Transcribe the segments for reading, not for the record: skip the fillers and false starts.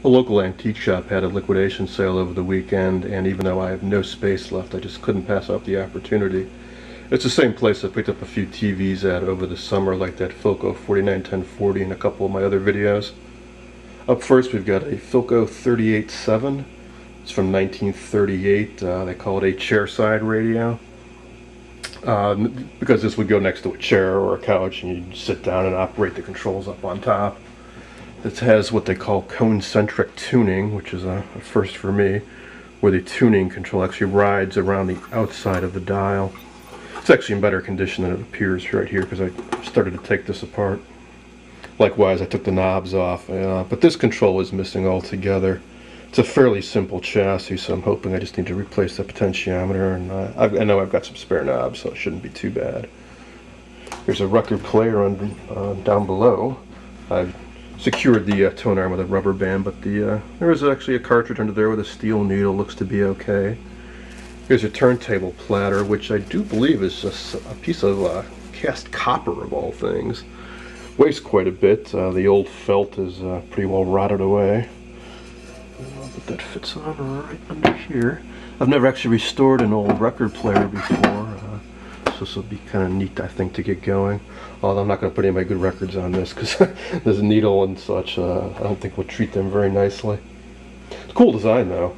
A local antique shop had a liquidation sale over the weekend, and even though I have no space left, I just couldn't pass up the opportunity. It's the same place I picked up a few TVs at over the summer, like that Philco 491040 and a couple of my other videos. Up first we've got a Philco 38.7. It's from 1938. They call it a chair-side radio. Because this would go next to a chair or a couch and you sit down and operate the controls up on top. It has what they call cone-centric tuning, which is a first for me, where the tuning control actually rides around the outside of the dial. It's actually in better condition than it appears right here because I started to take this apart. Likewise, I took the knobs off, but this control is missing altogether. It's a fairly simple chassis, so I'm hoping I just need to replace the potentiometer, and I know I've got some spare knobs, so it shouldn't be too bad. There's a record player down below. I've secured the tone arm with a rubber band, but there is actually a cartridge under there with a steel needle. Looks to be okay. Here's a turntable platter, which I do believe is just a piece of cast copper of all things. Weighs quite a bit. The old felt is pretty well rotted away. But that fits on right under here. I've never actually restored an old record player before, so this will be kind of neat, I think, to get going. Although I'm not going to put any of my good records on this because this needle and such, I don't think will treat them very nicely. It's a cool design though.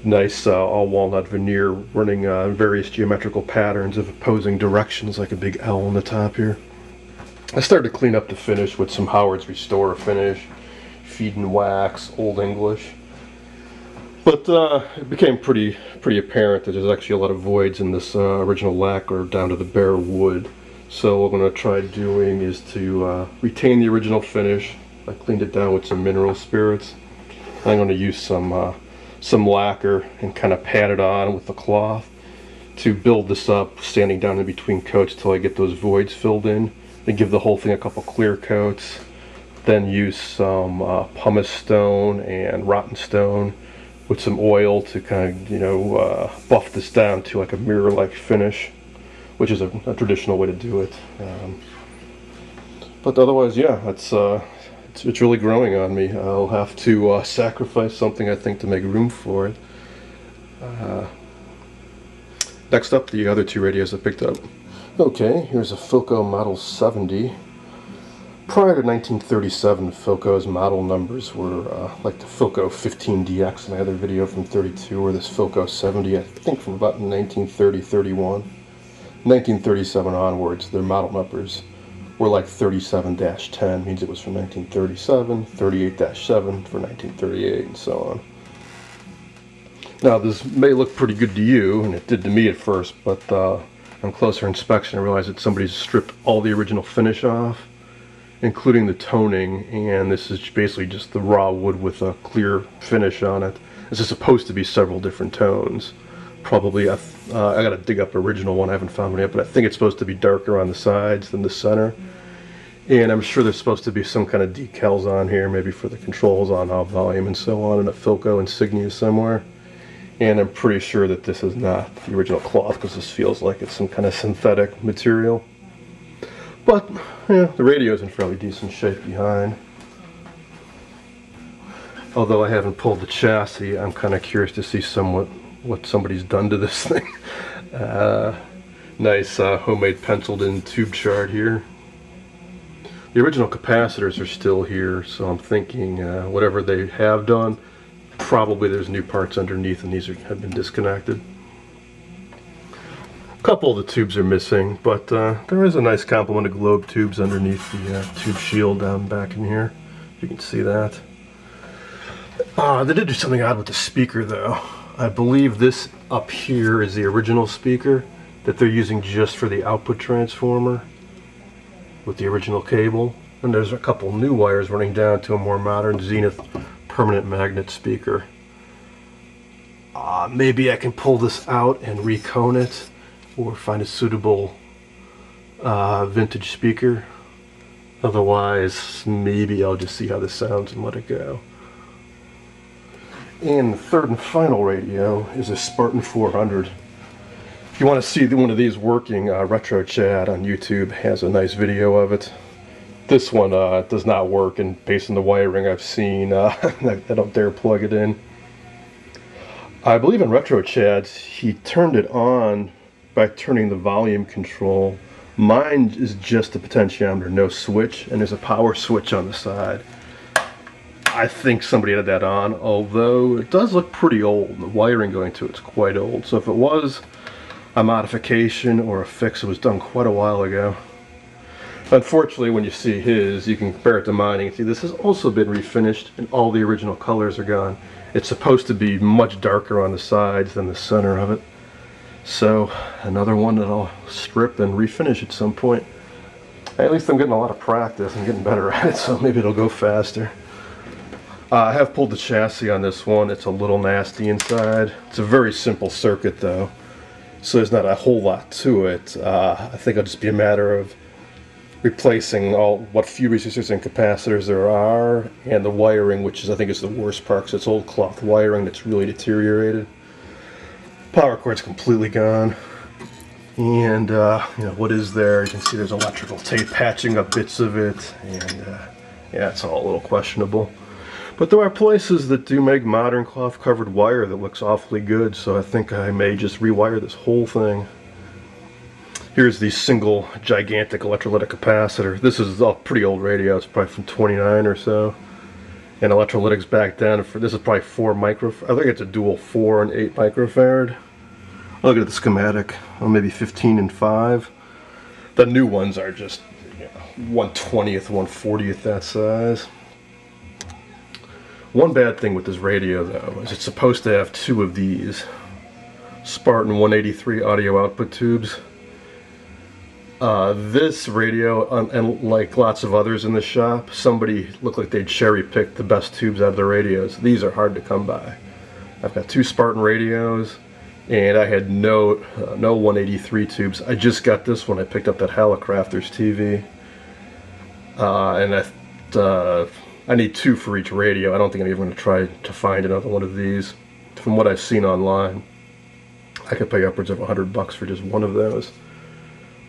Nice all walnut veneer running various geometrical patterns of opposing directions, like a big L on the top here. I started to clean up the finish with some Howard's Restore finish, feed and wax, Old English. But it became pretty apparent that there's actually a lot of voids in this original lacquer down to the bare wood. So what I'm going to try doing is to retain the original finish. I cleaned it down with some mineral spirits. I'm going to use some lacquer and kind of pat it on with the cloth to build this up, standing down in between coats till I get those voids filled in. Then give the whole thing a couple clear coats. Then use some pumice stone and rotten stone with some oil to kind of, buff this down to like a mirror-like finish, which is a traditional way to do it. But otherwise, yeah, it's really growing on me. I'll have to sacrifice something, I think, to make room for it. Next up, the other two radios I picked up. Okay, here's a Philco Model 70. Prior to 1937, Philco's model numbers were like the Philco 15DX, my other video from 32, or this Philco 70, I think from about 1930-31. 1937 onwards, their model numbers were like 37-10, means it was from 1937, 38-7 for 1938, and so on. Now, this may look pretty good to you, and it did to me at first, but on closer inspection I realized that somebody's stripped all the original finish off, including the toning, and this is basically just the raw wood with a clear finish on it. This is supposed to be several different tones. Probably, I gotta dig up the original one, I haven't found one yet, but I think it's supposed to be darker on the sides than the center. And I'm sure there's supposed to be some kind of decals on here, maybe for the controls on off volume and so on, and a Philco insignia somewhere. And I'm pretty sure that this is not the original cloth, because this feels like it's some kind of synthetic material. But, yeah, the radio's in fairly decent shape behind. Although I haven't pulled the chassis, I'm kind of curious to see what somebody's done to this thing. Nice homemade penciled in tube chart here. The original capacitors are still here, so I'm thinking whatever they have done, probably there's new parts underneath and these have been disconnected. A couple of the tubes are missing, but there is a nice complement of globe tubes underneath the tube shield down back in here. You can see that. They did do something odd with the speaker though. I believe this up here is the original speaker that they're using just for the output transformer with the original cable. And there's a couple new wires running down to a more modern Zenith permanent magnet speaker. Maybe I can pull this out and recone it, or find a suitable vintage speaker. Otherwise, maybe I'll just see how this sounds and let it go. And the third and final radio is a Sparton 400. If you want to see one of these working, Retro Chad on YouTube has a nice video of it. This one does not work, and based on the wiring I've seen, I don't dare plug it in. I believe in Retro Chad, he turned it on by turning the volume control. Mine is just a potentiometer, no switch, and there's a power switch on the side. I think somebody had that on, although it does look pretty old. The wiring going to it's quite old. So if it was a modification or a fix, it was done quite a while ago. Unfortunately, when you see his, you can compare it to mine and see this has also been refinished and all the original colors are gone. It's supposed to be much darker on the sides than the center of it. So another one that I'll strip and refinish at some point. At least I'm getting a lot of practice and getting better at it, so maybe it'll go faster. I have pulled the chassis on this one. It's a little nasty inside. It's a very simple circuit though, so there's not a whole lot to it. I think it'll just be a matter of replacing all what few resistors and capacitors there are, and the wiring, which is I think is the worst part because it's old cloth wiring that's really deteriorated. Power cord's completely gone, and you know what is there? You can see there's electrical tape patching up bits of it, and yeah, it's all a little questionable. But there are places that do make modern cloth covered wire that looks awfully good, so I think I may just rewire this whole thing. Here's the single gigantic electrolytic capacitor. This is a pretty old radio. It's probably from 29 or so. And electrolytics back then, this is probably 4 microfarad. I think it's a dual 4 and 8 microfarad. Look at the schematic. Oh, maybe 15 and 5. The new ones are just 1/20th, 1/40th that size. One bad thing with this radio though is it's supposed to have 2 of these Sparton 183 audio output tubes. This radio, and like lots of others in the shop, somebody looked like they'd cherry-picked the best tubes out of the radios. These are hard to come by. I've got 2 Spartan radios, and I had no 183 tubes. I just got this one. I picked up that Hallicrafters TV, and I need 2 for each radio. I don't think I'm even going to try to find another one of these. From what I've seen online, I could pay upwards of $100 for just one of those.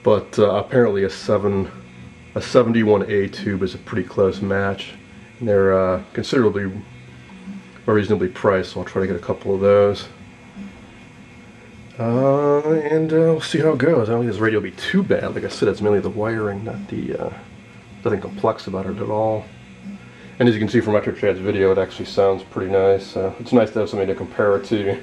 But apparently a 71A tube is a pretty close match. And they're considerably more reasonably priced, so I'll try to get a couple of those. And we'll see how it goes. I don't think this radio will be too bad. Like I said, it's mainly the wiring, not the nothing complex about it at all. And as you can see from Retro Chad's video, it actually sounds pretty nice. It's nice to have something to compare it to.